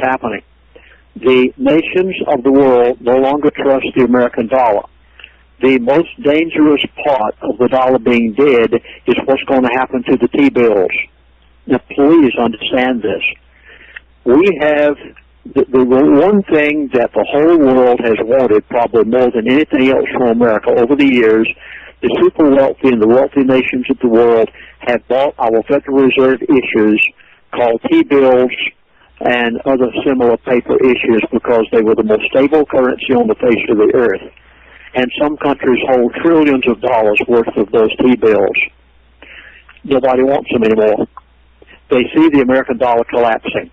happening. The nations of the world no longer trust the American dollar. The most dangerous part of the dollar being dead is what's going to happen to the T-bills. Now, please understand this. We have the one thing that the whole world has wanted, probably more than anything else from America over the years. The super wealthy and the wealthy nations of the world have bought our Federal Reserve issues called T-bills and other similar paper issues because they were the most stable currency on the face of the earth. And some countries hold trillions of dollars worth of those T-bills. Nobody wants them anymore. They see the American dollar collapsing.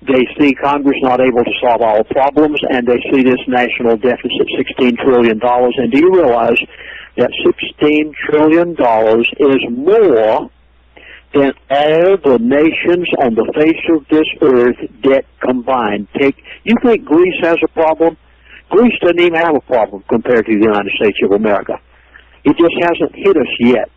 They see Congress not able to solve all problems, and they see this national deficit, $16 trillion. And do you realize that $16 trillion is more than all the nations on the face of this earth debt combined? You think Greece has a problem? Greece doesn't even have a problem compared to the United States of America. It just hasn't hit us yet.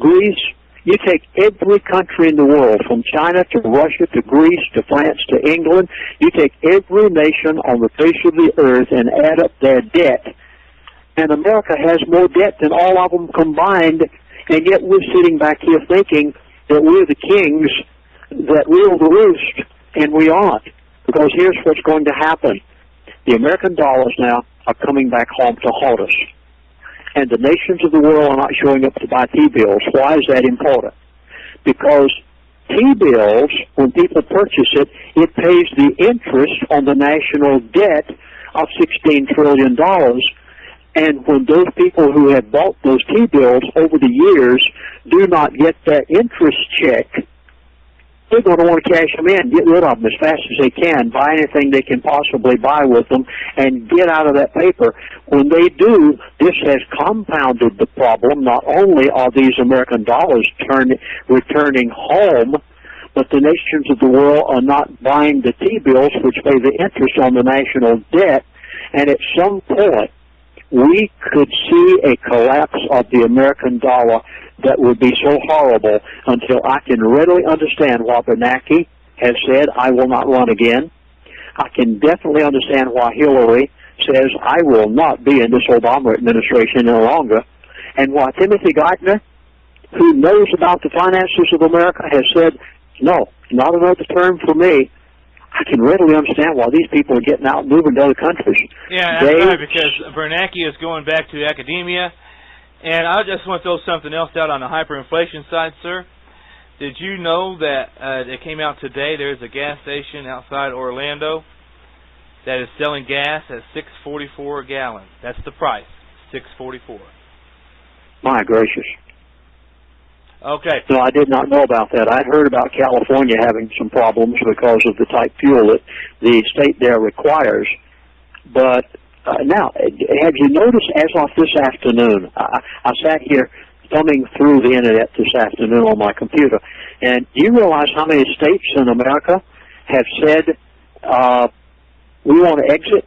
Greece, you take every country in the world, from China to Russia to Greece to France to England, you take every nation on the face of the earth and add up their debt, and America has more debt than all of them combined, and yet we're sitting back here thinking that we're the kings that rule the roost, and we aren't. Because here's what's going to happen. The American dollars now are coming back home to haunt us. And the nations of the world are not showing up to buy T-bills. Why is that important? Because T-bills, when people purchase it, it pays the interest on the national debt of $16 trillion. And when those people who have bought those T-bills over the years do not get their interest check, they're going to want to cash them in, get rid of them as fast as they can, buy anything they can possibly buy with them, and get out of that paper. When they do, this has compounded the problem. Not only are these American dollars returning home, but the nations of the world are not buying the T-bills, which pay the interest on the national debt, and at some point, we could see a collapse of the American dollar that would be so horrible until I can readily understand why Bernanke has said, I will not run again. I can definitely understand why Hillary says, I will not be in this Obama administration any longer. And why Timothy Geithner, who knows about the finances of America, has said, no, not another term for me. I can readily understand why these people are getting out and moving to other countries. Yeah, that's right, because Bernanke is going back to academia. And I just want to throw something else out on the hyperinflation side, sir. Did you know that it came out today, there's a gas station outside Orlando that is selling gas at $6.44 a gallon. That's the price, $6.44. My gracious. Okay. No, I did not know about that. I'd heard about California having some problems because of the type fuel that the state there requires. But now, have you noticed, as of this afternoon, I sat here thumbing through the Internet this afternoon on my computer, and do you realize how many states in America have said, we want to exit?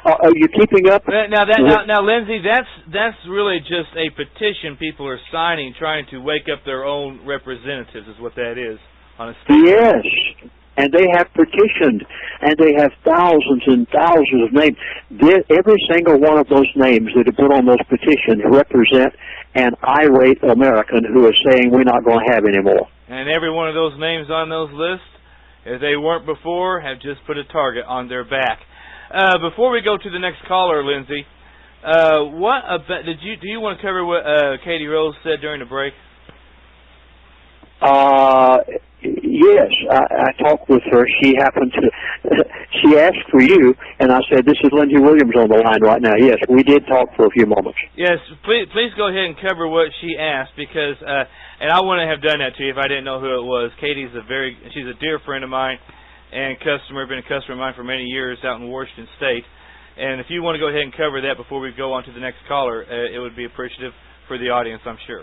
Are you keeping up? Now, Lindsey, that's really just a petition people are signing, trying to wake up their own representatives, is what that is on a state. Yes, and they have petitioned, and they have thousands and thousands of names. Every single one of those names that are put on those petitions represent an irate American who is saying we're not going to have any more. And every one of those names on those lists, if they weren't before, have just put a target on their back. Before we go to the next caller, Lindsey, do you want to cover what Katie Rose said during the break? Yes, I talked with her. She happened to, she asked for you, and I said, this is Lindsey Williams on the line right now. Yes, we did talk for a few moments. Yes, please go ahead and cover what she asked, because, and I wouldn't have done that to you if I didn't know who it was. Katie's she's a dear friend of mine, and been a customer of mine for many years out in Washington State. And if you want to go ahead and cover that before we go on to the next caller, it would be appreciative for the audience, I'm sure.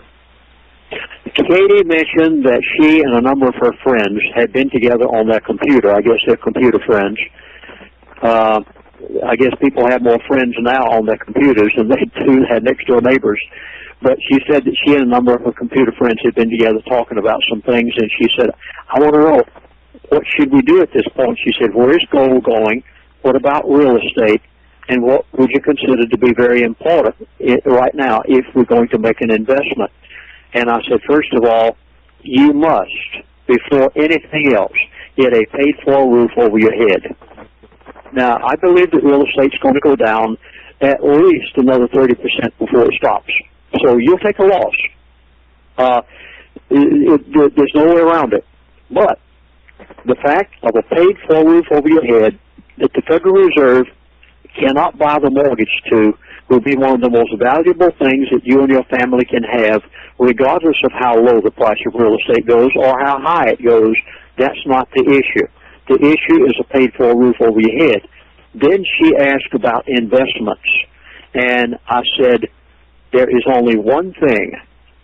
Katie mentioned that she and a number of her friends had been together on that computer. I guess they're computer friends. I guess people have more friends now on their computers than they do had next-door neighbors. But she said that she and a number of her computer friends had been together talking about some things, and she said, I want to know, what should we do at this point? She said, where is gold going? What about real estate? And what would you consider to be very important right now if we're going to make an investment? And I said, first of all, you must, before anything else, get a paid-for roof over your head. Now, I believe that real estate's going to go down at least another 30% before it stops. So you'll take a loss. There's no way around it. But the fact of a paid-for roof over your head that the Federal Reserve cannot buy the mortgage to will be one of the most valuable things that you and your family can have, regardless of how low the price of real estate goes or how high it goes. That's not the issue. The issue is a paid-for roof over your head. Then she asked about investments, and I said, there is only one thing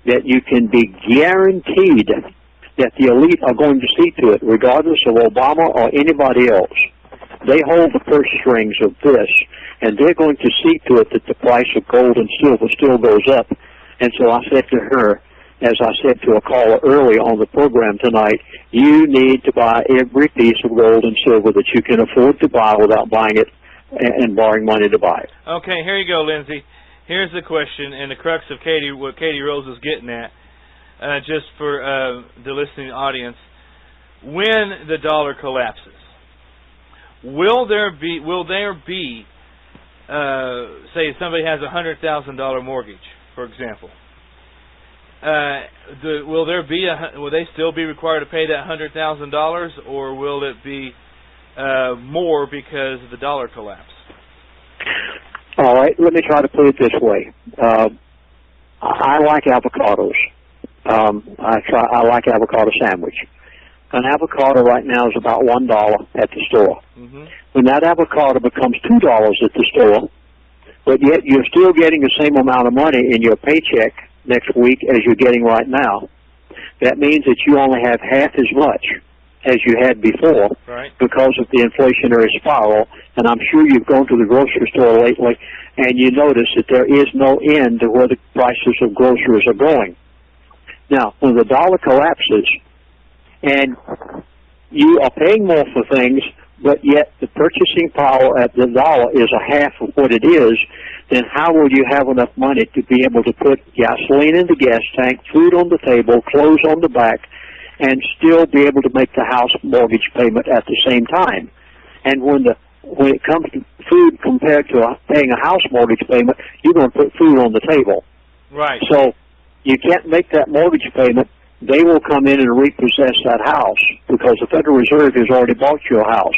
that you can be guaranteed that the elite are going to see to it, regardless of Obama or anybody else. They hold the purse strings of this, and they're going to see to it that the price of gold and silver still goes up. And so I said to her, as I said to a caller earlier on the program tonight, you need to buy every piece of gold and silver that you can afford to buy without buying it and borrowing money to buy it. Okay, here you go, Lindsey. Here's the question, and the crux of what Katie Rose is getting at, just for the listening audience. When the dollar collapses, will there be say somebody has a $100,000 mortgage, for example, will they still be required to pay that $100,000, or will it be more because of the dollar collapse? All right, let me try to put it this way. I like avocados. I like avocado sandwich. An avocado right now is about $1 at the store. Mm-hmm. When that avocado becomes $2 at the store, but yet you're still getting the same amount of money in your paycheck next week as you're getting right now, that means that you only have half as much as you had before, right, because of the inflationary spiral. And I'm sure you've gone to the grocery store lately and you notice that there is no end to where the prices of groceries are going. Now, when the dollar collapses and you are paying more for things, but yet the purchasing power at the dollar is a half of what it is, then how will you have enough money to be able to put gasoline in the gas tank, food on the table, clothes on the back, and still be able to make the house mortgage payment at the same time? And when it comes to food compared to paying a house mortgage payment, you're going to put food on the table. Right. So you can't make that mortgage payment. They will come in and repossess that house because the Federal Reserve has already bought your house,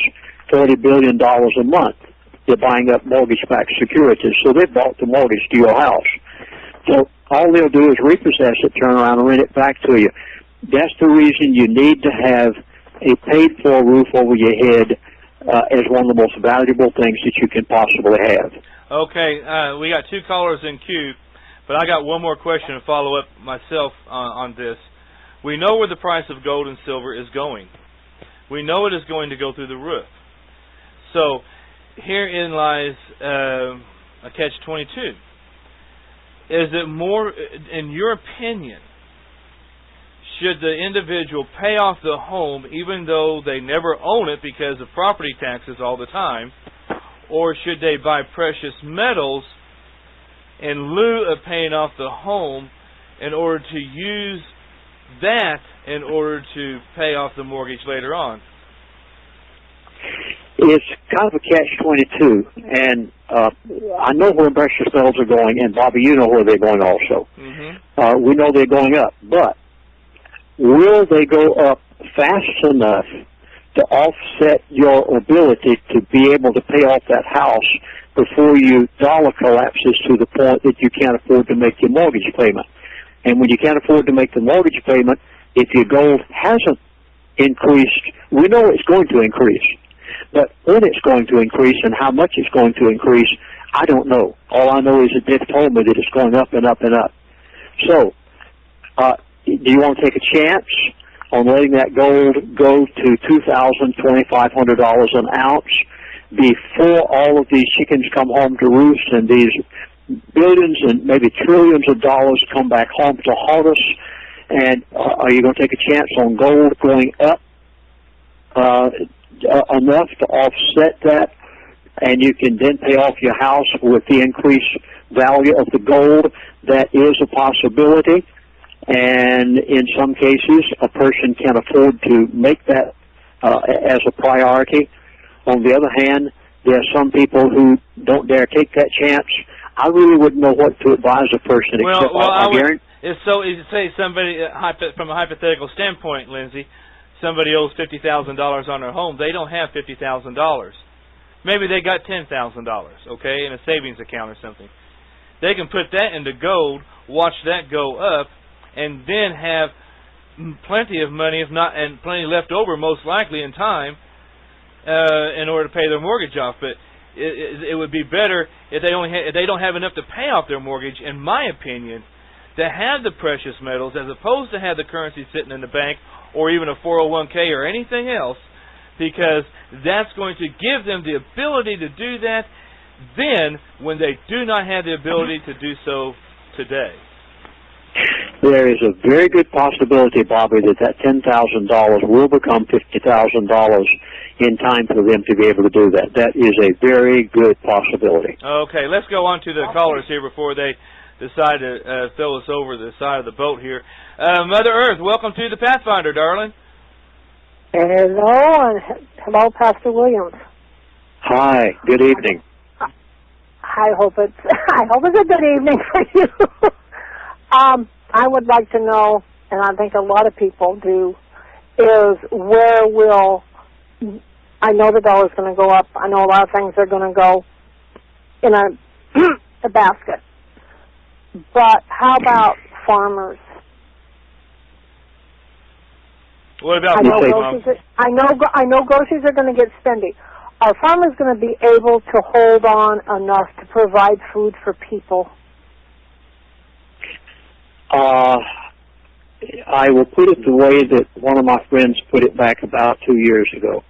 $40 billion a month. They're buying up mortgage-backed securities, so they bought the mortgage to your house. So all they'll do is repossess it, turn around and rent it back to you. That's the reason you need to have a paid-for roof over your head as one of the most valuable things that you can possibly have. Okay, we got two callers in queue, but I got one more question to follow up myself on this. We know where the price of gold and silver is going. We know it is going to go through the roof. So herein lies a catch-22. Is it more, in your opinion, should the individual pay off the home even though they never own it because of property taxes all the time, or should they buy precious metals in lieu of paying off the home in order to use that in order to pay off the mortgage later on? It's kind of a catch-22, and I know where precious metals are going, and Bobby, you know where they're going also. Mm-hmm. We know they're going up, but will they go up fast enough to offset your ability to be able to pay off that house before your dollar collapses to the point that you can't afford to make your mortgage payment? And when you can't afford to make the mortgage payment, if your gold hasn't increased, we know it's going to increase. But when it's going to increase and how much it's going to increase, I don't know. All I know is that they've told me that it's going up and up and up. So, do you want to take a chance on letting that gold go to $2,000, $2,500 an ounce before all of these chickens come home to roost and these billions and maybe trillions of dollars come back home to haunt us? And are you going to take a chance on gold going up enough to offset that, and you can then pay off your house with the increased value of the gold. That is a possibility, and in some cases, a person can afford to make that as a priority. On the other hand, there are some people who don't dare take that chance. I really wouldn't know what to advise a person except it's so easy to say somebody, from a hypothetical standpoint, Lindsey, somebody owes $50,000 on their home. They don't have $50,000. Maybe they got $10,000, okay, in a savings account or something. They can put that into gold, watch that go up, and then have plenty of money, if not, and plenty left over, most likely in time, in order to pay their mortgage off. But it would be better if they don't have enough to pay off their mortgage, in my opinion, to have the precious metals as opposed to have the currency sitting in the bank or even a 401k or anything else, because that's going to give them the ability to do that then when they do not have the ability to do so today. There is a very good possibility, Bobby, that $10,000 will become $50,000 in time for them to be able to do that. That is a very good possibility. Okay, let's go on to the callers here before they decide to throw us over the side of the boat here. Mother Earth, welcome to the Pathfinder, darling. Hello, and hello, Pastor Williams. Hi, good evening. I hope it's a good evening for you. I would like to know, and I think a lot of people do, is where will, I know the dollar's going to go up. I know a lot of things are going to go in a basket. But how about farmers? What about I know groceries are going to get spendy. Are farmers going to be able to hold on enough to provide food for people? I will put it the way that one of my friends put it back about 2 years ago.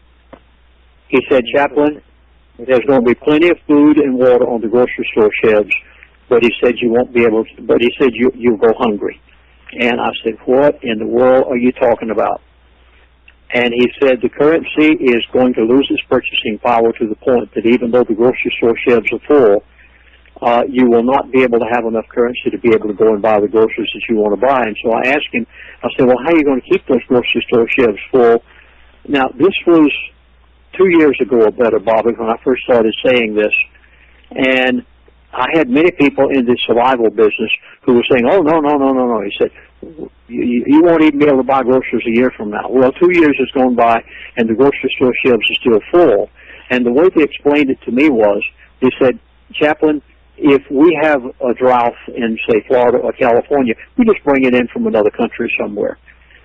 He said, Chaplain, there's going to be plenty of food and water on the grocery store shelves, but he said you won't be able to, but he said you'll go hungry. And I said, what in the world are you talking about? And he said the currency is going to lose its purchasing power to the point that even though the grocery store shelves are full, you will not be able to have enough currency to be able to go and buy the groceries that you want to buy. And so I asked him, I said, well, how are you going to keep those grocery store shelves full? Now, this was 2 years ago or better, Bobby, when I first started saying this. And I had many people in the survival business who were saying, oh, no. He said, you won't even be able to buy groceries a year from now. Well, 2 years has gone by, and the grocery store shelves are still full. And the way they explained it to me was, they said, Chaplain, if we have a drought in, say, Florida or California, we just bring it in from another country somewhere.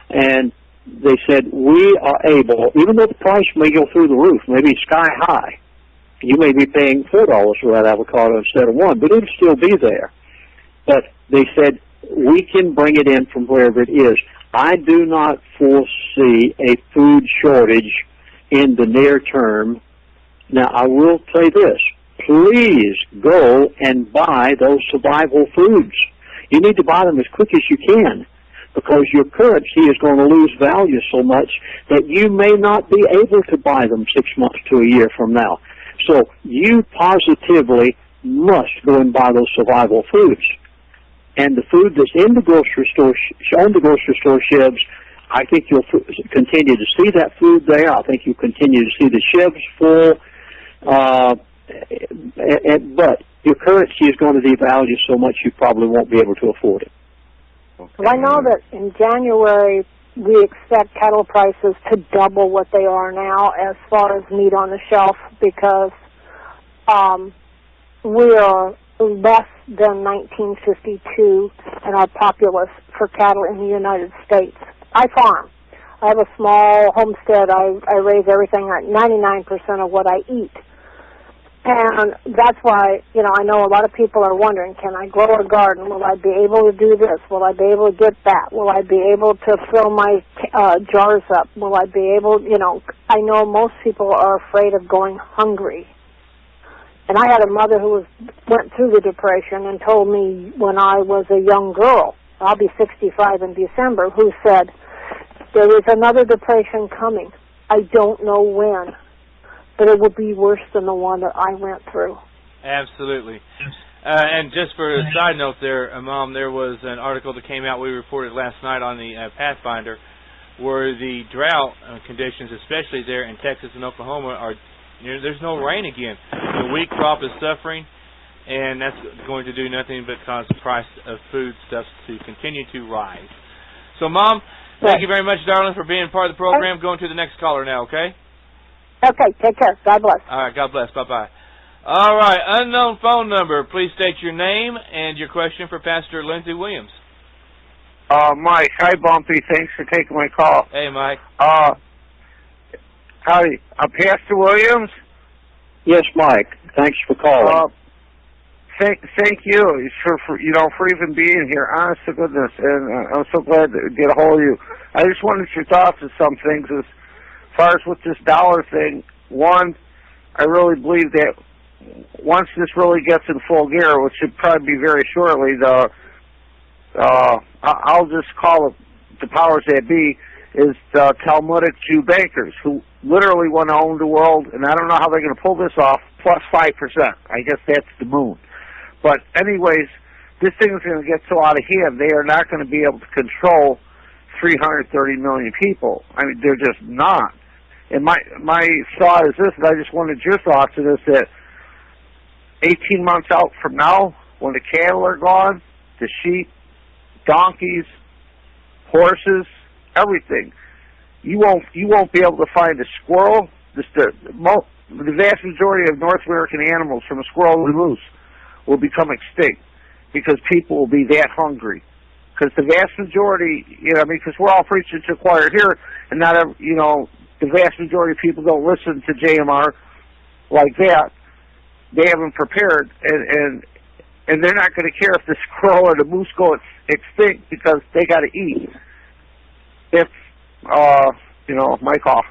And they said, we are able, even though the price may go through the roof, maybe sky high, you may be paying $4 for that avocado instead of $1, but it'll still be there. But they said, we can bring it in from wherever it is. I do not foresee a food shortage in the near term. Now, I will say this. Please go and buy those survival foods. You need to buy them as quick as you can, because your currency is going to lose value so much that you may not be able to buy them 6 months to a year from now. So you positively must go and buy those survival foods. And the food that's in the grocery store, on the grocery store shelves, I think you'll continue to see that food there. I think you'll continue to see the shelves full. But your currency is going to devalue so much you probably won't be able to afford it. Okay. Well, I know that in January we expect cattle prices to double what they are now as far as meat on the shelf, because we are less than 1952 in our populace for cattle in the United States. I farm. I have a small homestead. I raise everything, 99% of what I eat. And that's why, I know a lot of people are wondering, can I grow a garden? Will I be able to do this? Will I be able to get that? Will I be able to fill my jars up? Will I be able, I know most people are afraid of going hungry. And I had a mother who went through the Depression and told me when I was a young girl, I'll be 65 in December, who said, there is another Depression coming. I don't know when, but it will be worse than the one that I went through. Absolutely. And just for a side note there, Mom, there was an article that came out we reported last night on the Pathfinder where the drought conditions, especially there in Texas and Oklahoma, are there's no rain again. The wheat crop is suffering, and that's going to do nothing but cause the price of foodstuffs to continue to rise. So, Mom, thank you very much, darling, for being part of the program. Going to the next caller now, okay? Okay, take care. God bless. All right, God bless. Bye-bye. All right, unknown phone number. Please state your name and your question for Pastor Lindsey Williams. Mike. Hi, Bumpy. Thanks for taking my call. Hey, Mike. Howdy. Pastor Williams? Yes, Mike. Thanks for calling. Thank you for even being here. Honest to goodness, and I'm so glad to get a hold of you. I just wanted your thoughts on some things as far as with this dollar thing. One, I really believe that once this really gets in full gear, which should probably be very shortly, I'll just call it the powers that be, is the Talmudic Jew bankers who literally want to own the world, and I don't know how they're going to pull this off, plus 5%. I guess that's the moon. But anyways, this thing is going to get so out of hand, they are not going to be able to control 330 million people. I mean, they're just not. And my thought is this, and I just wanted your thoughts on this, that 18 months out from now, when the cattle are gone, the sheep, donkeys, horses, everything, you won't be able to find a squirrel. The vast majority of North American animals, from a squirrel to moose, will become extinct because people will be that hungry. Because the vast majority, because we're all preaching to the choir here, and not every, the vast majority of people don't listen to JMR like that. They haven't prepared, and they're not going to care if the squirrel or the moose go extinct because they got to eat. If my call.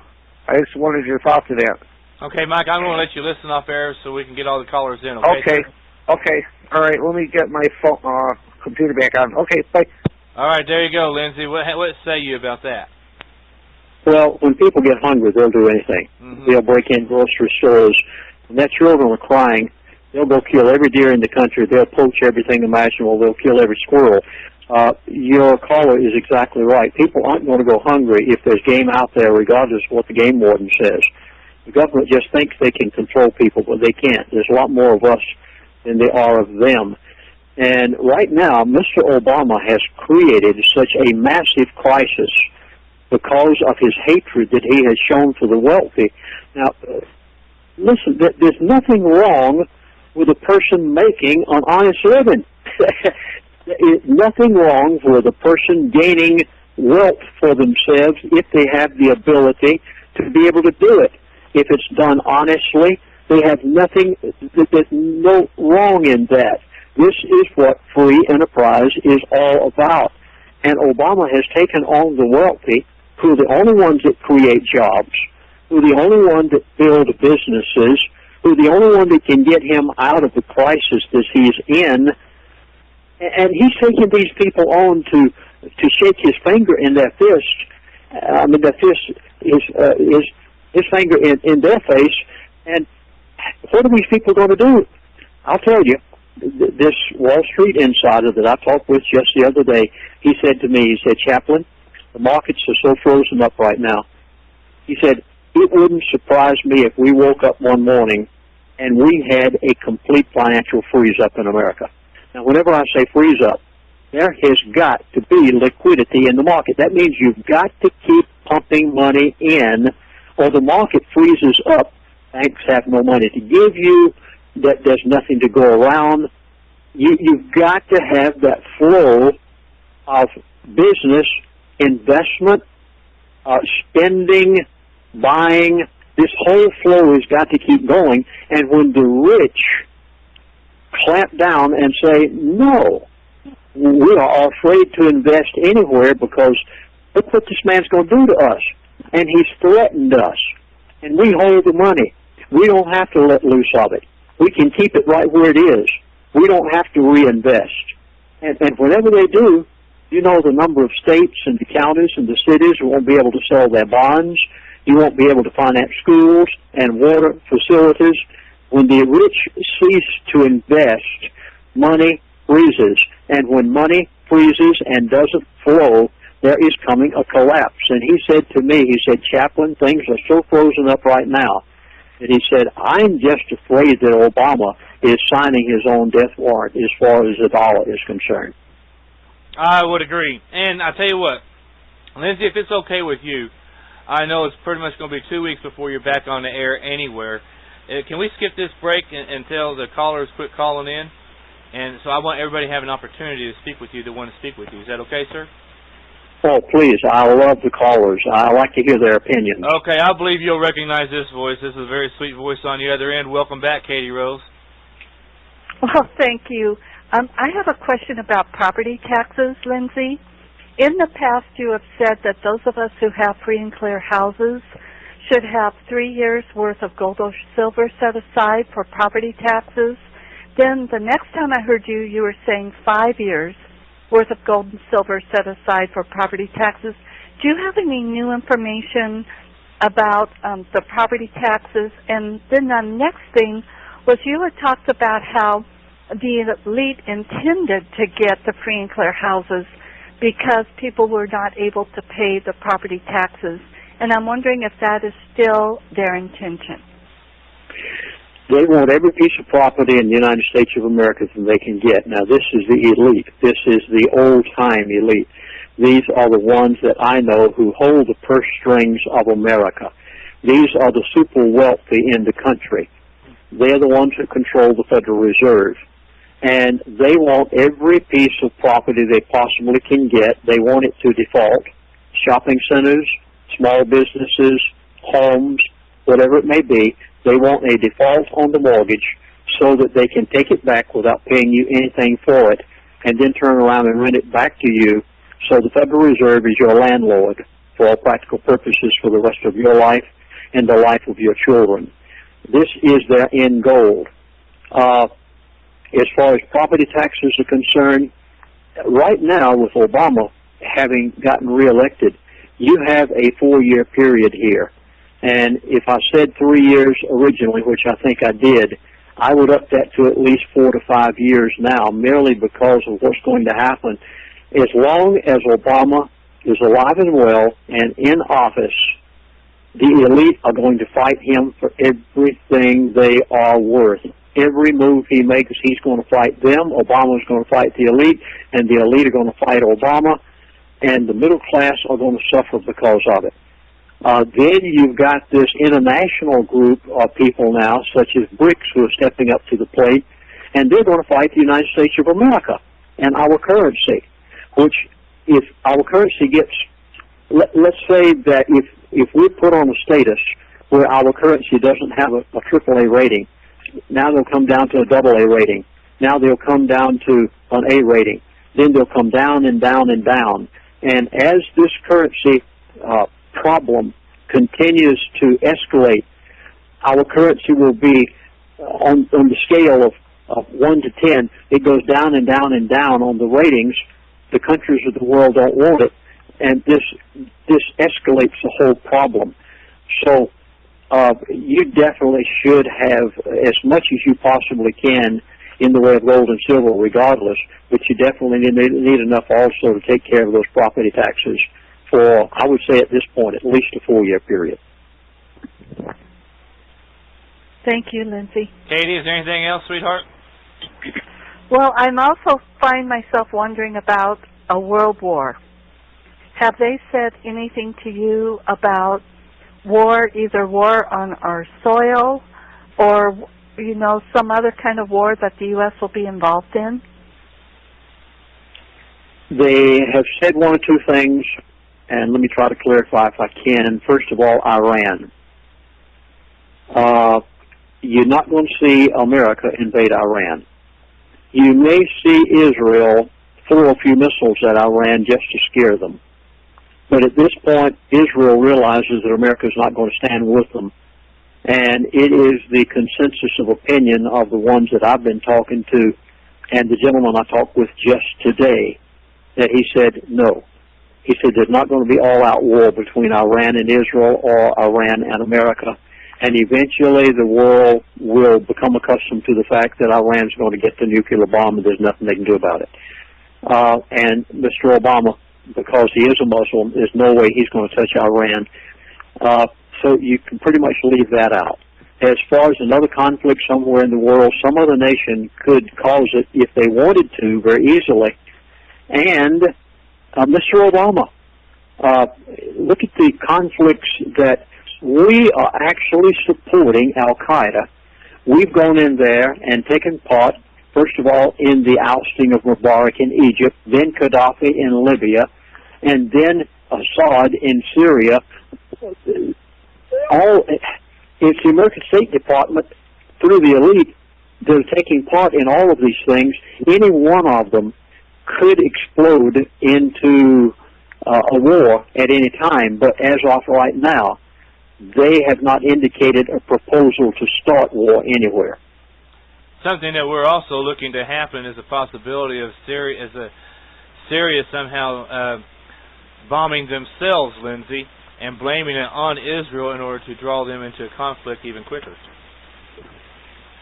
I just wanted your thoughts on that. Okay, Mike, I'm going to let you listen off air so we can get all the callers in. Okay. Okay. All right. Let me get my phone, computer back on. Okay. Bye. All right. There you go, Lindsey. What say you about that? Well, when people get hungry, they'll do anything. Mm-hmm. They'll break in grocery stores. When their children are crying, they'll go kill every deer in the country. They'll poach everything imaginable. They'll kill every squirrel. Your caller is exactly right. People aren't going to go hungry if there's game out there, regardless of what the game warden says. The government just thinks they can control people, but they can't. There's a lot more of us than there are of them. And right now, Mr. Obama has created such a massive crisis because of his hatred that he has shown for the wealthy. Now, listen, there's nothing wrong with a person making an honest living. There's nothing wrong with a person gaining wealth for themselves if they have the ability to be able to do it. If it's done honestly, they have nothing, there's no wrong in that. This is what free enterprise is all about. And Obama has taken on the wealthy, who are the only ones that create jobs, who are the only ones that build businesses, who are the only one that can get him out of the crisis that he's in. And he's taking these people on to shake his finger in their fist. Their fist is his finger in their face. And what are these people going to do? I'll tell you, this Wall Street insider that I talked with just the other day, he said to me, Chaplain, the markets are so frozen up right now. He said, it wouldn't surprise me if we woke up one morning and we had a complete financial freeze-up in America. Now, whenever I say freeze-up, there has got to be liquidity in the market. That means you've got to keep pumping money in, or the market freezes up. Banks have no money to give you. There's nothing to go around. You've got to have that flow of business, investment, spending, buying. This whole flow has got to keep going. And when the rich clamp down and say, no, we are afraid to invest anywhere because look what this man's going to do to us. And he's threatened us. And we hold the money. We don't have to let loose of it. We can keep it right where it is. We don't have to reinvest. And whenever they do, the number of states and the counties and the cities won't be able to sell their bonds. You won't be able to finance schools and water facilities. When the rich cease to invest, money freezes. And when money freezes and doesn't flow, there is coming a collapse. And he said to me, he said, Chaplain, things are so frozen up right now. And he said, I'm just afraid that Obama is signing his own death warrant as far as the dollar is concerned. I would agree. And I tell you what, Lindsey, if it's okay with you, I know it's pretty much going to be 2 weeks before you're back on the air anywhere. Can we skip this break until the callers quit calling in? And so I want everybody to have an opportunity to speak with you that want to speak with you. Is that okay, sir? Oh, please. I love the callers. I like to hear their opinions. Okay, I believe you'll recognize this voice. This is a very sweet voice on the other end. Welcome back, Katie Rose. Well, thank you. I have a question about property taxes, Lindsey. In the past, you have said that those of us who have free and clear houses should have 3 years' worth of gold or silver set aside for property taxes. Then the next time I heard you, you were saying 5 years worth of gold and silver set aside for property taxes. Do you have any new information about the property taxes? And then the next thing was you had talked about how the elite intended to get the free and clear houses because people were not able to pay the property taxes. And I'm wondering if that is still their intention. They want every piece of property in the United States of America that they can get. Now, this is the elite. This is the old-time elite. These are the ones that I know who hold the purse strings of America. These are the super wealthy in the country. They're the ones who control the Federal Reserve. And they want every piece of property they possibly can get. They want it to default. Shopping centers, small businesses, homes, whatever it may be. They want a default on the mortgage so that they can take it back without paying you anything for it and then turn around and rent it back to you. So the Federal Reserve is your landlord for all practical purposes for the rest of your life and the life of your children. This is their end goal. As far as property taxes are concerned, right now with Obama having gotten reelected, you have a 4-year period here. And if I said 3 years originally, which I think I did, I would up that to at least 4 to 5 years now, merely because of what's going to happen. As long as Obama is alive and well and in office, the elite are going to fight him for everything they are worth. Every move he makes, he's going to fight them. Obama's going to fight the elite, and the elite are going to fight Obama, and the middle class are going to suffer because of it. Then you've got this international group of people now, such as BRICS, who are stepping up to the plate, and they're going to fight the United States of America and our currency, which if our currency gets, let's say that if we put on a status where our currency doesn't have a AAA rating, now they'll come down to a AA rating. Now they'll come down to an A rating. Then they'll come down and down and down. And as this currency problem continues to escalate, our currency will be on the scale of 1 to 10. It goes down and down and down on the ratings. The countries of the world don't want it, and this escalates the whole problem. So you definitely should have as much as you possibly can in the way of gold and silver regardless, but you definitely need enough also to take care of those property taxes for, I would say at this point, at least a 4-year period. Thank you, Lindsey. Katie, is there anything else, sweetheart? Well, I'm also find myself wondering about a world war. Have they said anything to you about war, either war on our soil or, you know, some other kind of war that the U.S. will be involved in? They have said one or two things, and let me try to clarify if I can. First of all, Iran. You're not going to see America invade Iran. You may see Israel throw a few missiles at Iran just to scare them. But at this point, Israel realizes that America is not going to stand with them. And it is the consensus of opinion of the ones that I've been talking to and the gentleman I talked with just today that he said, no, He said there's not going to be all-out war between Iran and Israel or Iran and America. And eventually the world will become accustomed to the fact that Iran's going to get the nuclear bomb and there's nothing they can do about it. And Mr. Obama, because he is a Muslim, there's no way he's going to touch Iran. So you can pretty much leave that out. As far as another conflict somewhere in the world, some other nation could cause it if they wanted to very easily. And Mr. Obama, look at the conflicts that we are actually supporting Al-Qaeda. We've gone in there and taken part, first of all, in the ousting of Mubarak in Egypt, then Gaddafi in Libya, and then Assad in Syria. It's the American State Department, through the elite, that are taking part in all of these things. Any one of them could explode into a war at any time, but as of right now, they have not indicated a proposal to start war anywhere. Something that we're also looking to happen is a possibility of Syria somehow bombing themselves, Lindsey, and blaming it on Israel in order to draw them into a conflict even quicker.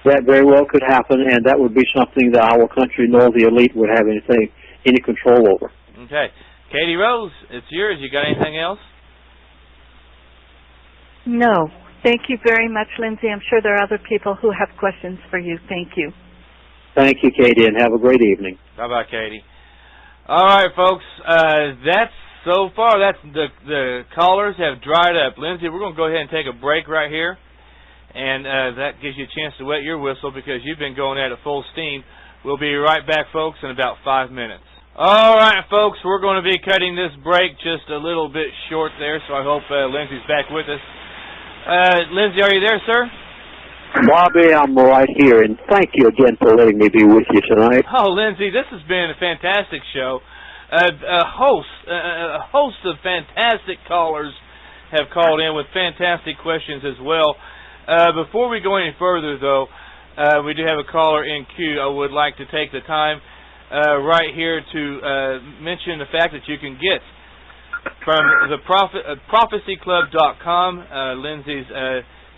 That very well could happen, and that would be something that our country nor the elite would have any control over. Okay. Katie Rose, it's yours. You got anything else? No. Thank you very much, Lindsey. I'm sure there are other people who have questions for you. Thank you. Thank you, Katie, and have a great evening. Bye-bye, Katie. All right, folks. That's so far. That's the callers have dried up. Lindsey, we're going to go ahead and take a break right here, and that gives you a chance to wet your whistle because you've been going at it full steam. We'll be right back, folks, in about 5 minutes. All right, folks, we're going to be cutting this break just a little bit short there, so I hope Lindsey's back with us. Lindsey, are you there, sir? Bobby, I'm right here, and thank you again for letting me be with you tonight. Oh, Lindsey, this has been a fantastic show. A host of fantastic callers have called in with fantastic questions as well. Before we go any further, though, we do have a caller in queue. I would like to take the time right here to mention the fact that you can get from the prophecyclub.com, Lindsey's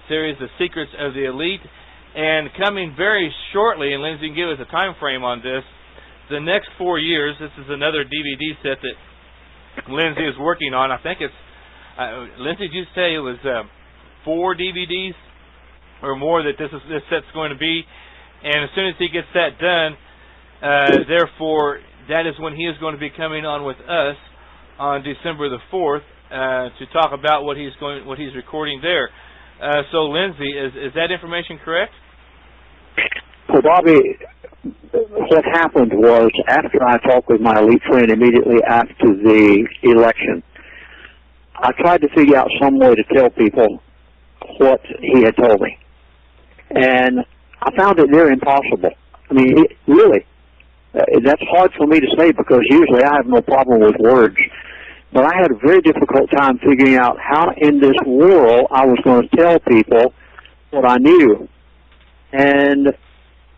series, The Secrets of the Elite. And coming very shortly, and Lindsey can give us a time frame on this, the next 4 years, this is another DVD set that Lindsey is working on. I think it's, Lindsey, did you say it was 4 DVDs or more that this set's going to be? And as soon as he gets that done, therefore, that is when he is going to be coming on with us on December the 4th to talk about what he's recording there. So, Lindsey, is that information correct? Well, Bobby, what happened was after I talked with my elite friend immediately after the election, I tried to figure out some way to tell people what he had told me. And I found it near impossible. I mean, really. That's hard for me to say because usually I have no problem with words. But I had a very difficult time figuring out how in this world I was going to tell people what I knew. And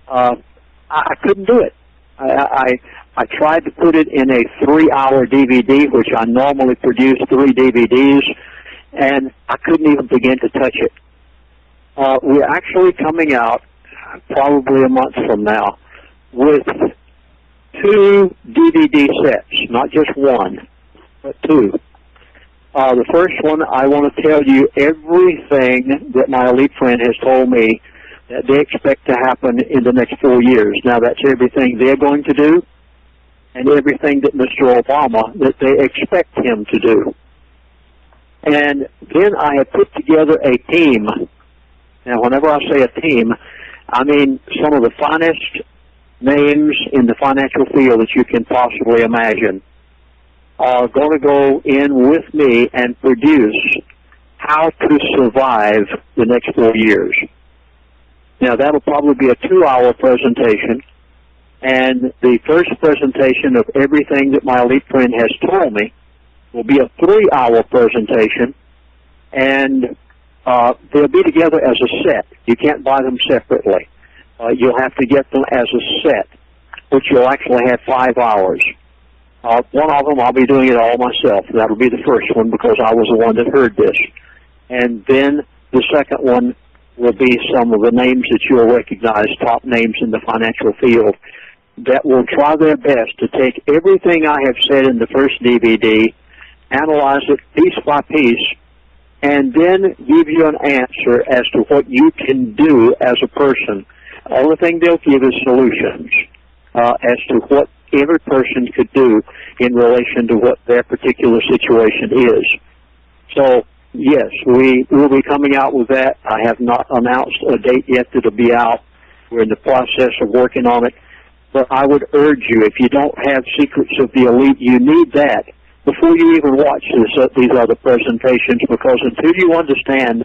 I couldn't do it. I tried to put it in a 3-hour DVD, which I normally produce 3 DVDs, and I couldn't even begin to touch it. We're actually coming out probably a month from now with 2 DVD sets, not just one, but 2. The first one, I want to tell you everything that my elite friend has told me that they expect to happen in the next 4 years. Now, that's everything they're going to do and everything that Mr. Obama, that they expect him to do. And then I have put together a team. Now, whenever I say a team, I mean some of the finest names in the financial field that you can possibly imagine are going to go in with me and produce how to survive the next 4 years. Now, that'll probably be a 2-hour presentation, and the first presentation of everything that my elite friend has told me will be a 3-hour presentation, and they'll be together as a set. You can't buy them separately. You'll have to get them as a set, which you'll actually have 5 hours. One of them, I'll be doing it all myself. That'll be the first one because I was the one that heard this. And then the second one will be some of the names that you'll recognize, top names in the financial field, that will try their best to take everything I have said in the first DVD, analyze it piece by piece, and then give you an answer as to what you can do as a person. The only thing they'll give is solutions as to what every person could do in relation to what their particular situation is. So, yes, we will be coming out with that. I have not announced a date yet that'll be out. We're in the process of working on it. But I would urge you, if you don't have Secrets of the Elite, you need that before you even watch these other presentations, because until you understand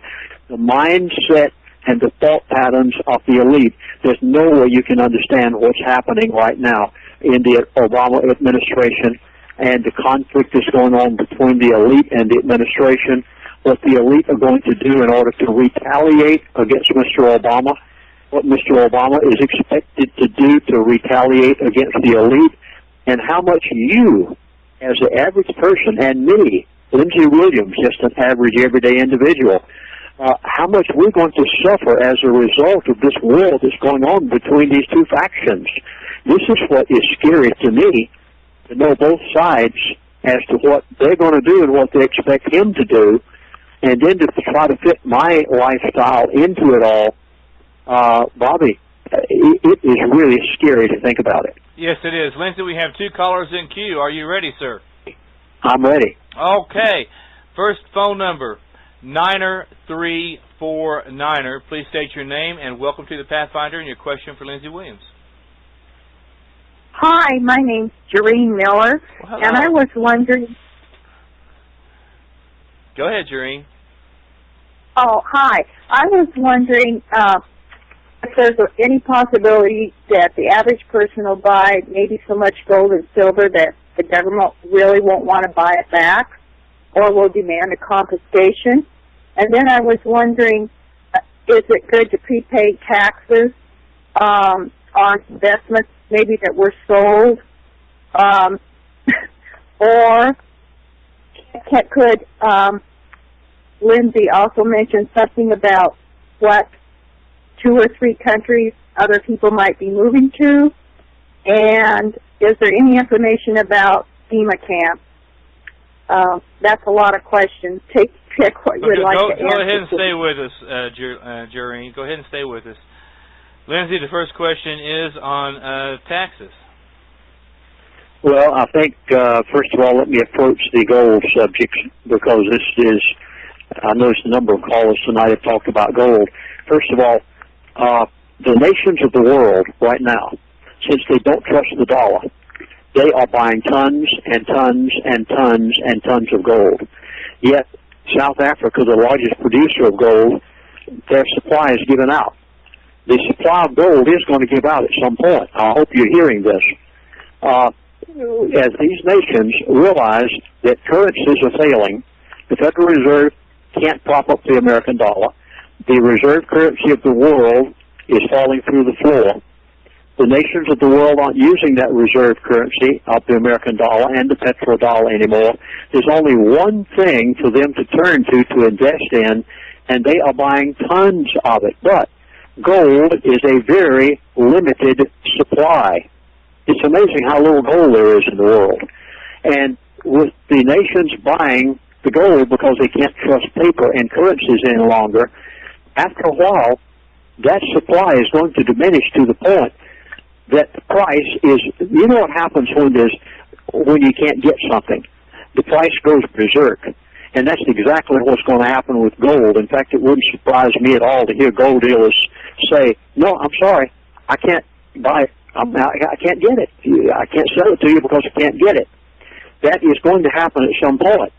the mindset and the thought patterns of the elite, there's no way you can understand what's happening right now in the Obama administration and the conflict that's going on between the elite and the administration, what the elite are going to do in order to retaliate against Mr. Obama, what Mr. Obama is expected to do to retaliate against the elite, and how much you, as the average person, and me, Lindsey Williams, just an average everyday individual, how much we're going to suffer as a result of this war that's going on between these two factions. This is what is scary to me, to know both sides as to what they're going to do and what they expect him to do, and then to try to fit my lifestyle into it all. Bobby, it is really scary to think about it. Yes, it is. Lindsey, we have 2 callers in queue. Are you ready, sir? I'm ready. Okay. First phone number, 9349er. Please state your name and welcome to the Pathfinder and your question for Lindsey Williams. Hi, my name's Jareen Miller, and I was wondering... Go ahead, Jareen. Oh, hi. I was wondering if there's any possibility that the average person will buy maybe so much gold and silver that the government really won't want to buy it back or will demand a confiscation. And then I was wondering, is it good to prepay taxes on investments maybe that were sold? Or could Lindsey also mention something about what 2 or 3 countries other people might be moving to? And is there any information about FEMA camps? That's a lot of questions. Pick what you'd like to answer. Go ahead and stay with us, Jareen. Go ahead and stay with us. Lindsey, the first question is on taxes. Well, I think, first of all, let me approach the gold subject, because this is, I noticed a number of callers tonight have talked about gold. First of all, the nations of the world right now, since they don't trust the dollar, they are buying tons and tons and tons and tons of gold. Yet, South Africa, the largest producer of gold, their supply is given out. The supply of gold is going to give out at some point. I hope you're hearing this. As these nations realize that currencies are failing, the Federal Reserve can't prop up the American dollar. The reserve currency of the world is falling through the floor. The nations of the world aren't using that reserve currency of the American dollar and the petrodollar anymore. There's only one thing for them to turn to invest in, and they are buying tons of it. But gold is a very limited supply. It's amazing how little gold there is in the world. And with the nations buying the gold because they can't trust paper and currencies any longer, after a while, that supply is going to diminish to the point that the price is, you know what happens when you can't get something? The price goes berserk. And that's exactly what's going to happen with gold. In fact, it wouldn't surprise me at all to hear gold dealers say, no, I'm sorry, I can't buy it. I can't get it. I can't sell it to you because I can't get it. That is going to happen at some point.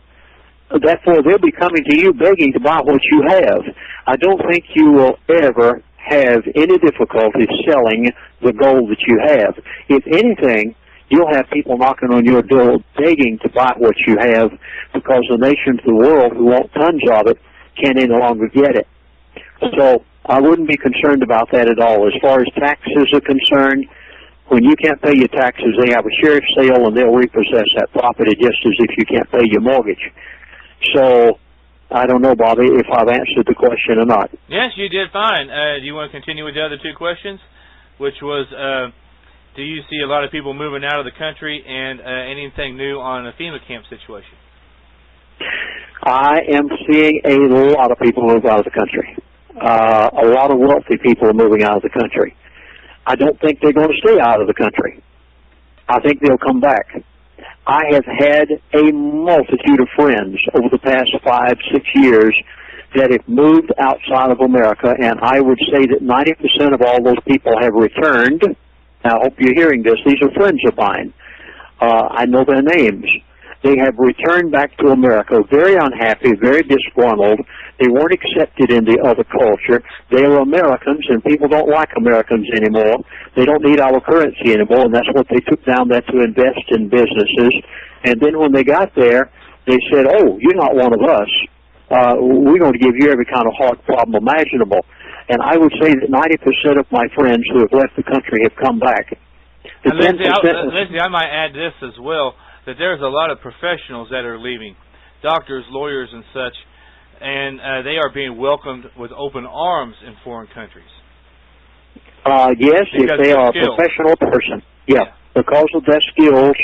Therefore, they'll be coming to you begging to buy what you have. I don't think you will ever have any difficulty selling the gold that you have. If anything, you'll have people knocking on your door begging to buy what you have because the nations of the world who want tons of it can't any longer get it. So I wouldn't be concerned about that at all. As far as taxes are concerned, when you can't pay your taxes, they have a sheriff's sale and they'll repossess that property just as if you can't pay your mortgage. So I don't know, Bobby, if I've answered the question or not. Yes, you did fine. Do you want to continue with the other two questions, which was, do you see a lot of people moving out of the country, and anything new on the FEMA camp situation? I am seeing a lot of people move out of the country. A lot of wealthy people are moving out of the country. I don't think they're going to stay out of the country. I think they'll come back. I have had a multitude of friends over the past 5-6 years that have moved outside of America, and I would say that 90% of all those people have returned. Now, I hope you're hearing this. These are friends of mine. I know their names. They have returned back to America very unhappy, very disgruntled. They weren't accepted in the other culture. They are Americans, and people don't like Americans anymore. They don't need our currency anymore, and that's what they took down there to invest in businesses. And then when they got there, they said, oh, you're not one of us. We're going to give you every kind of hard problem imaginable. And I would say that 90% of my friends who have left the country have come back. Lindsey, I might add this as well, that there's a lot of professionals that are leaving, doctors, lawyers, and such, and they are being welcomed with open arms in foreign countries. Yes, if they are a professional person. Yeah, because of their skills,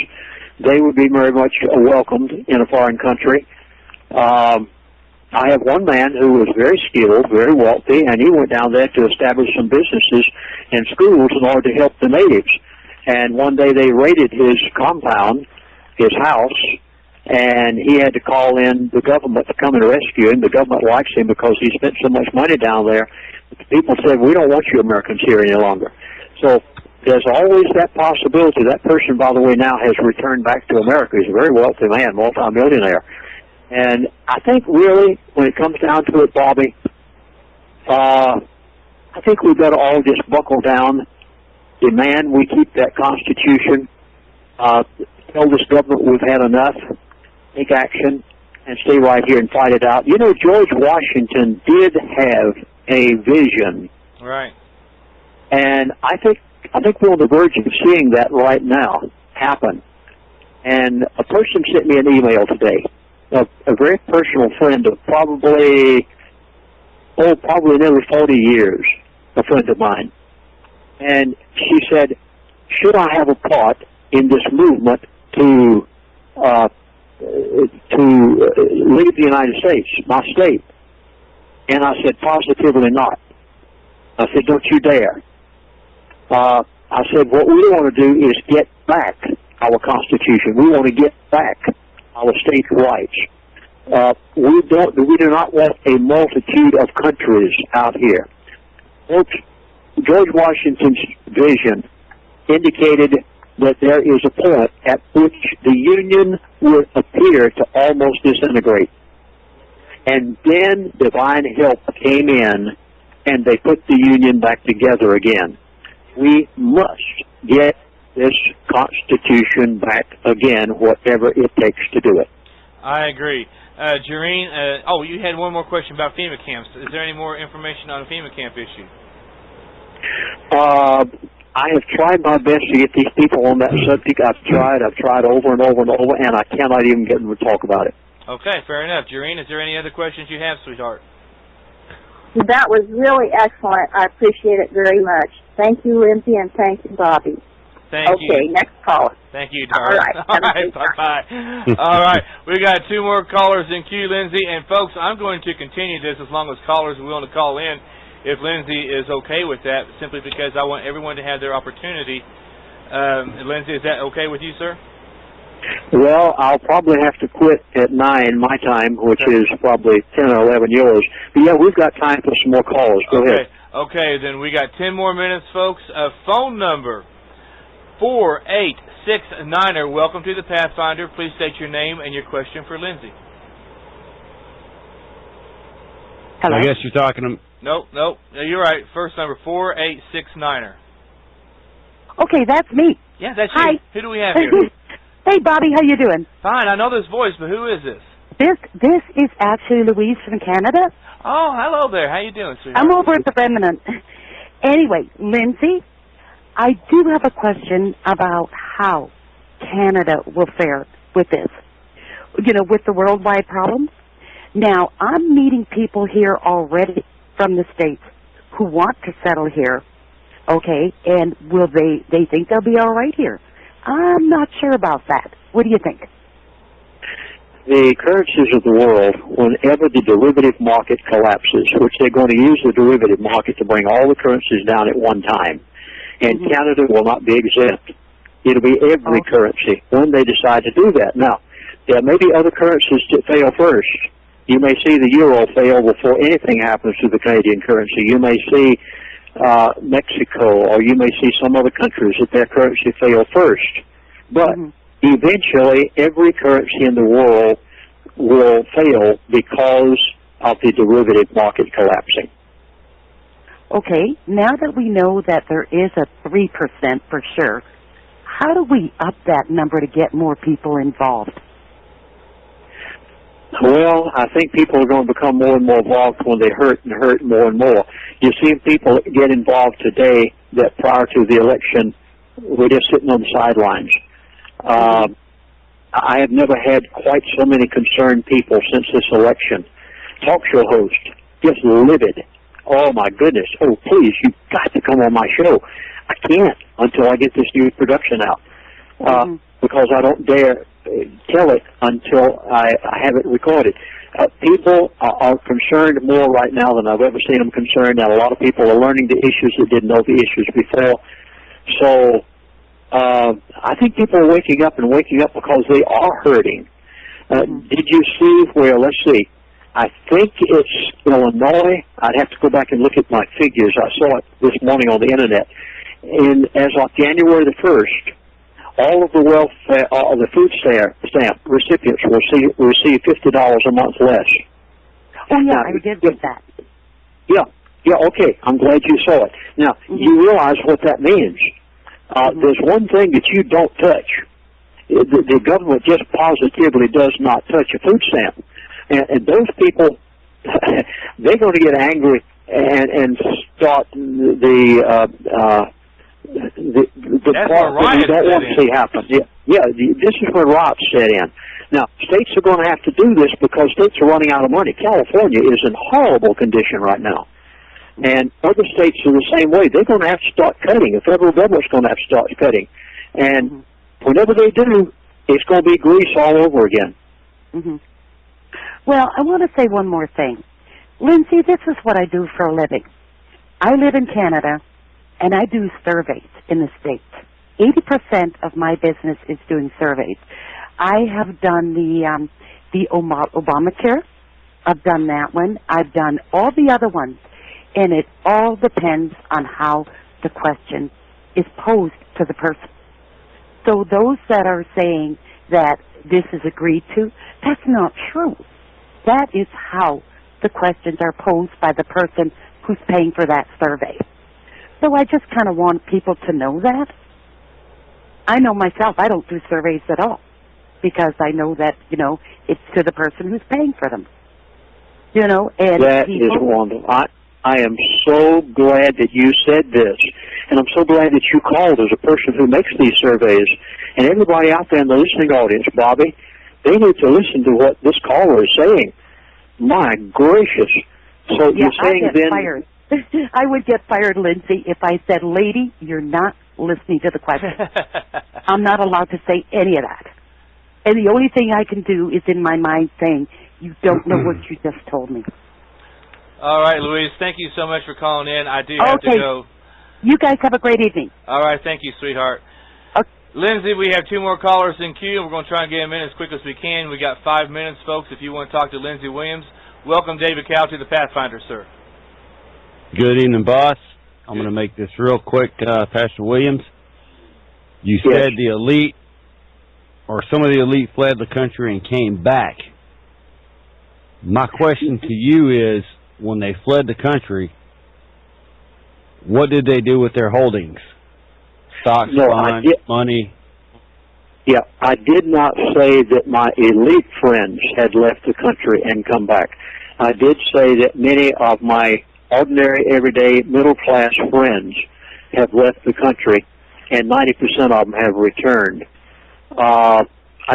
they would be very much welcomed in a foreign country. I have one man who was very skilled, very wealthy, and he went down there to establish some businesses and schools in order to help the natives. And one day they raided his compound, his house, and he had to call in the government to come and rescue him. The government likes him because he spent so much money down there. The people said, we don't want you Americans here any longer. So there's always that possibility. That person, by the way, now has returned back to America. He's a very wealthy man, multi-millionaire. And I think really, when it comes down to it, Bobby, I think we've got to all just buckle down, demand we keep that Constitution, tell this government we've had enough, take action, and stay right here and fight it out. You know, George Washington did have a vision. Right. And I think we're on the verge of seeing that right now happen. And a person sent me an email today, a very personal friend of probably nearly 40 years, a friend of mine. And she said, should I have a part in this movement to leave the United States, my state? And I said, positively not. I said, don't you dare. I said, what we want to do is get back our Constitution. We want to get back our state rights. We do not want a multitude of countries out here. Folks, George Washington's vision indicated that there is a point at which the Union would appear to almost disintegrate. And then divine help came in, and they put the Union back together again. We must get this Constitution back again, whatever it takes to do it. I agree. Jareen, you had one more question about FEMA camps. Is there any more information on the FEMA camp issue? I have tried my best to get these people on that subject. I've tried over and over and over, and I cannot even get them to talk about it. Okay, fair enough. Jareen, is there any other questions you have, sweetheart? That was really excellent. I appreciate it very much. Thank you, Lindsey, and thank you, Bobby. Thank you. Okay, next caller. Thank you, darling. All right, bye-bye. All right, we got 2 more callers in queue, Lindsey. And, folks, I'm going to continue this as long as callers are willing to call in, if Lindsey is okay with that, simply because I want everyone to have their opportunity. Lindsey, is that okay with you, sir? Well, I'll probably have to quit at 9 my time, which is probably 10 or 11 yours. But, yeah, we've got time for some more calls. Go ahead. Okay, then we got 10 more minutes, folks. Phone number 4869. Welcome to the Pathfinder. Please state your name and your question for Lindsey. Hello? I guess you're talking to... Nope. You're right. First number, 4869. Okay, that's me. Yeah, that's Hi. you. Who do we have here? Hey, Bobby, how you doing? Fine. I know this voice, but who is this? This is actually Louise from Canada. Oh, hello there. How you doing, sweetheart? I'm over at the Remnant. Anyway, Lindsey, I do have a question about how Canada will fare with this, with the worldwide problem. Now, I'm meeting people here already from the States who want to settle here, okay, and they think they'll be all right here. I'm not sure about that. What do you think? The currencies of the world, whenever the derivative market collapses, which they're going to use the derivative market to bring all the currencies down at one time, and Canada will not be exempt. It'll be every currency when they decide to do that. Now, there may be other currencies that fail first. You may see the euro fail before anything happens to the Canadian currency. You may see Mexico, or you may see some other countries that their currency fail first. But eventually, every currency in the world will fail because of the derivative market collapsing. Okay, now that we know that there is a 3% for sure, how do we up that number to get more people involved? Well, I think people are going to become more and more involved when they hurt more and more. You see people get involved today that prior to the election were just sitting on the sidelines. I have never had quite so many concerned people since this election. Talk show host, just livid. Oh, my goodness. Oh, please, you've got to come on my show. I can't until I get this new production out because I don't dare tell it until I have it recorded. People are concerned more right now than I've ever seen them concerned, and a lot of people are learning the issues that didn't know the issues before. So I think people are waking up because they are hurting. Did you see where, let's see, I think it's Illinois. I'd have to go back and look at my figures. I saw it this morning on the Internet. And as of January the 1st, all of the welfare, the food stamp recipients will receive $50 a month less. Oh, yeah, now, I did get that. Yeah, okay. I'm glad you saw it. Now, you realize what that means. There's one thing that you don't touch. The government just positively does not touch a food stamp. And those people, they're going to get angry and start the part that we don't want to see happen. Yeah, this is where riots set in. Now, states are going to have to do this because states are running out of money. California is in horrible condition right now. And other states are the same way. They're going to have to start cutting. The federal government's going to have to start cutting. And whenever they do, it's going to be grease all over again. Well, I want to say one more thing. Lindsey, this is what I do for a living. I live in Canada, and I do surveys in the States. 80% of my business is doing surveys. I have done the Obamacare. I've done that one. I've done all the other ones. And it all depends on how the question is posed to the person. So those that are saying that this is agreed to, that's not true. That is how the questions are posed by the person who's paying for that survey. So I just kind of want people to know that. I know myself, I don't do surveys at all because I know that, it's to the person who's paying for them. And that is wonderful. I am so glad that you said this, and I'm so glad that you called as a person who makes these surveys. And everybody out there in the listening audience, Bobby, they need to listen to what this caller is saying. My gracious. So you're saying I get fired. I would get fired, Lindsey, if I said, lady, you're not listening to the question. I'm not allowed to say any of that. And the only thing I can do is in my mind saying, you don't know what you just told me. All right, Louise, thank you so much for calling in. I do have to go. You guys have a great evening. All right, thank you, sweetheart. Okay. Lindsey, we have 2 more callers in queue. We're going to try and get them in as quick as we can. We got 5 minutes, folks, if you want to talk to Lindsey Williams. Welcome, David Cow, to the Pathfinder, sir. Good evening, boss. I'm going to make this real quick, Pastor Williams. You said the elite, or some of the elite fled the country and came back. My question to you is, when they fled the country, what did they do with their holdings? Stocks, bonds, money? Yeah, I did not say that my elite friends had left the country and come back. I did say that many of my ordinary, everyday, middle-class friends have left the country, and 90% of them have returned. I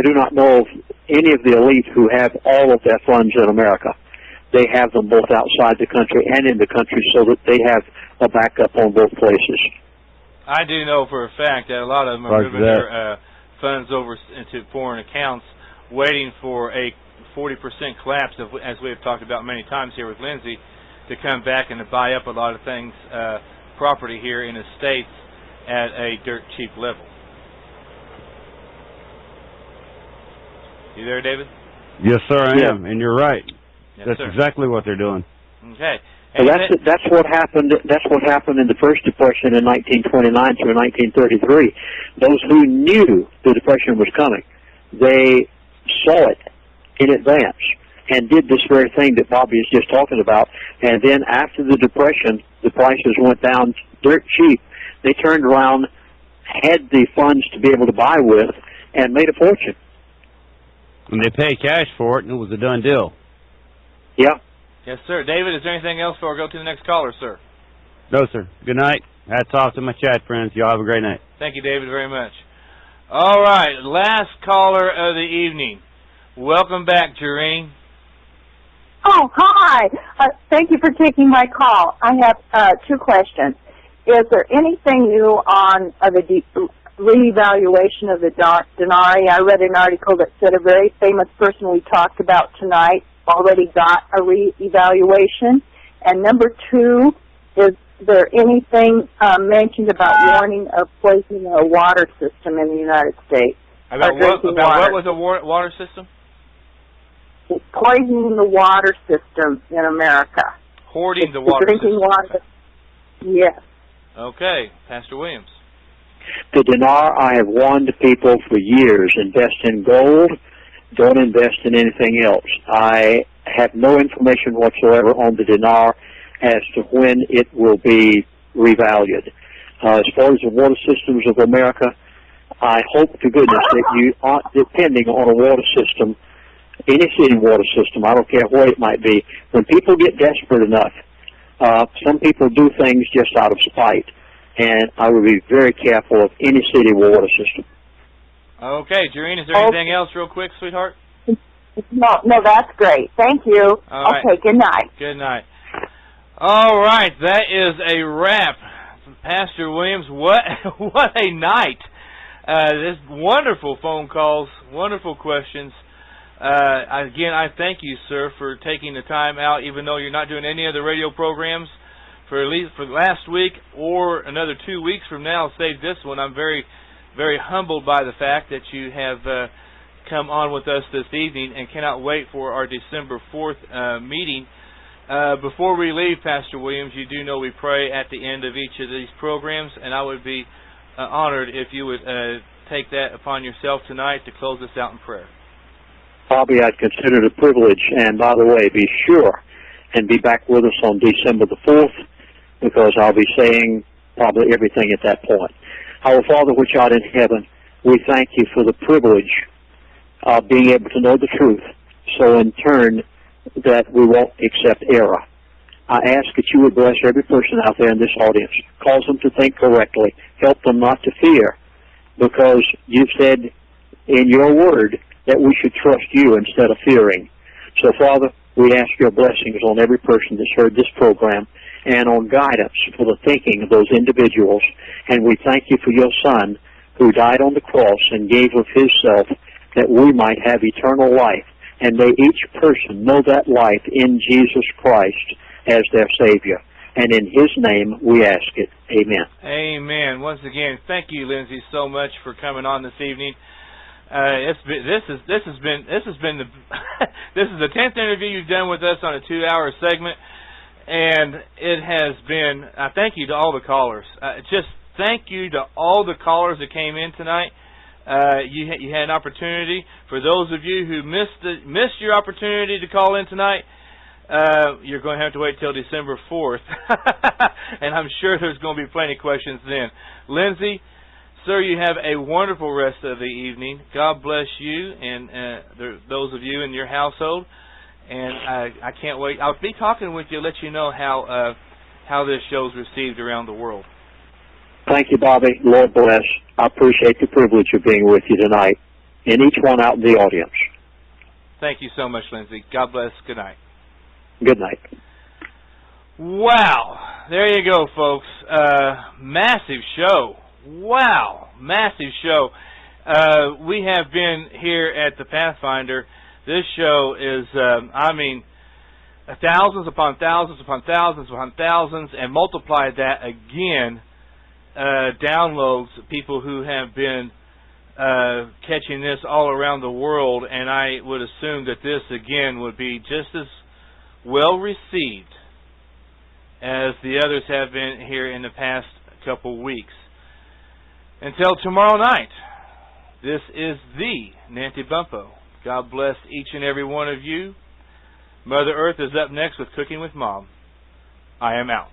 do not know of any of the elite who have all of their funds in America. They have them both outside the country and in the country so that they have a backup on both places. I do know for a fact that a lot of them are moving their funds over into foreign accounts, waiting for a 40% collapse, as we have talked about many times here with Lindsey, to come back and to buy up a lot of things, property here in the States at a dirt cheap level. You there, David? Yes, sir, I am, and you're right. Yes, that's sir. exactly what they're doing. Okay. And that's what happened. That's what happened in the First Depression in 1929 through 1933. Those who knew the Depression was coming, they saw it in advance and did this very thing that Bobby is just talking about. And then after the Depression, the prices went down dirt cheap. They turned around, had the funds to be able to buy with, and made a fortune. And they paid cash for it, and it was a done deal. Yeah. Yes, sir. David, is there anything else before I go to the next caller, sir? No, sir. Good night. Hats off to my chat friends. Y'all have a great night. Thank you, David, very much. All right, last caller of the evening. Welcome back, Jareen. Oh, hi. Thank you for taking my call. I have two questions. Is there anything new on the reevaluation of the denarii? I read an article that said a very famous person we talked about tonight already got a reevaluation. And number two, is there anything mentioned about warning of poisoning a water system in the United States? About what was a water system? Poisoning the water system in America. Hoarding the water drinking system. Water. Yes. Okay, Pastor Williams. The dinar, I have warned people for years, invest in gold, don't invest in anything else. I have no information whatsoever on the dinar as to when it will be revalued. As far as the water systems of America, I hope to goodness that you aren't depending on a water system, any city water system, I don't care what it might be. When people get desperate enough, some people do things just out of spite, and I would be very careful of any city water system. Okay, Jareen, is there anything else real quick, sweetheart? No, that's great. Thank you. All right. Okay, good night. Good night. All right, that is a wrap. Pastor Williams, what a night. There's wonderful phone calls, wonderful questions. Again, I thank you, sir, for taking the time out, even though you're not doing any of the radio programs for at least for last week or another 2 weeks from now. Save this one. I'm very, very humbled by the fact that you have come on with us this evening and cannot wait for our December 4th meeting. Before we leave, Pastor Williams, you do know we pray at the end of each of these programs, and I would be honored if you would take that upon yourself tonight to close us out in prayer. Bobby, I'd consider it a privilege, and by the way, be sure and be back with us on December the 4th, because I'll be saying probably everything at that point. Our Father which art in heaven, we thank you for the privilege of being able to know the truth, so in turn that we won't accept error. I ask that you would bless every person out there in this audience, cause them to think correctly, help them not to fear, because you've said in your word that we should trust you instead of fearing. So, Father, we ask your blessings on every person that's heard this program and on guidance for the thinking of those individuals. And we thank you for your Son who died on the cross and gave of his self that we might have eternal life. And may each person know that life in Jesus Christ as their Savior. And in his name we ask it. Amen. Amen. Once again, thank you, Lindsey, so much for coming on this evening. This is the 10th interview you've done with us on a 2-hour segment, and it has been. Thank you to all the callers. Just thank you to all the callers that came in tonight. You had an opportunity. For those of you who missed your opportunity to call in tonight, you're going to have to wait till December 4th, and I'm sure there's going to be plenty of questions then. Lindsey, sir, you have a wonderful rest of the evening. God bless you and those of you in your household. And I can't wait. I'll be talking with you, let you know how this show's received around the world. Thank you, Bobby. Lord bless. I appreciate the privilege of being with you tonight, and each one out in the audience. Thank you so much, Lindsey. God bless. Good night. Good night. Wow. There you go, folks. Massive show. Wow. Massive show. We have been here at the Pathfinder. This show is, thousands upon thousands upon thousands upon thousands, and multiply that again, downloads, people who have been catching this all around the world, and I would assume that this again would be just as well received as the others have been here in the past couple weeks. Until tomorrow night, this is the Nancy Bumpo. God bless each and every one of you. Mother Earth is up next with Cooking with Mom. I am out.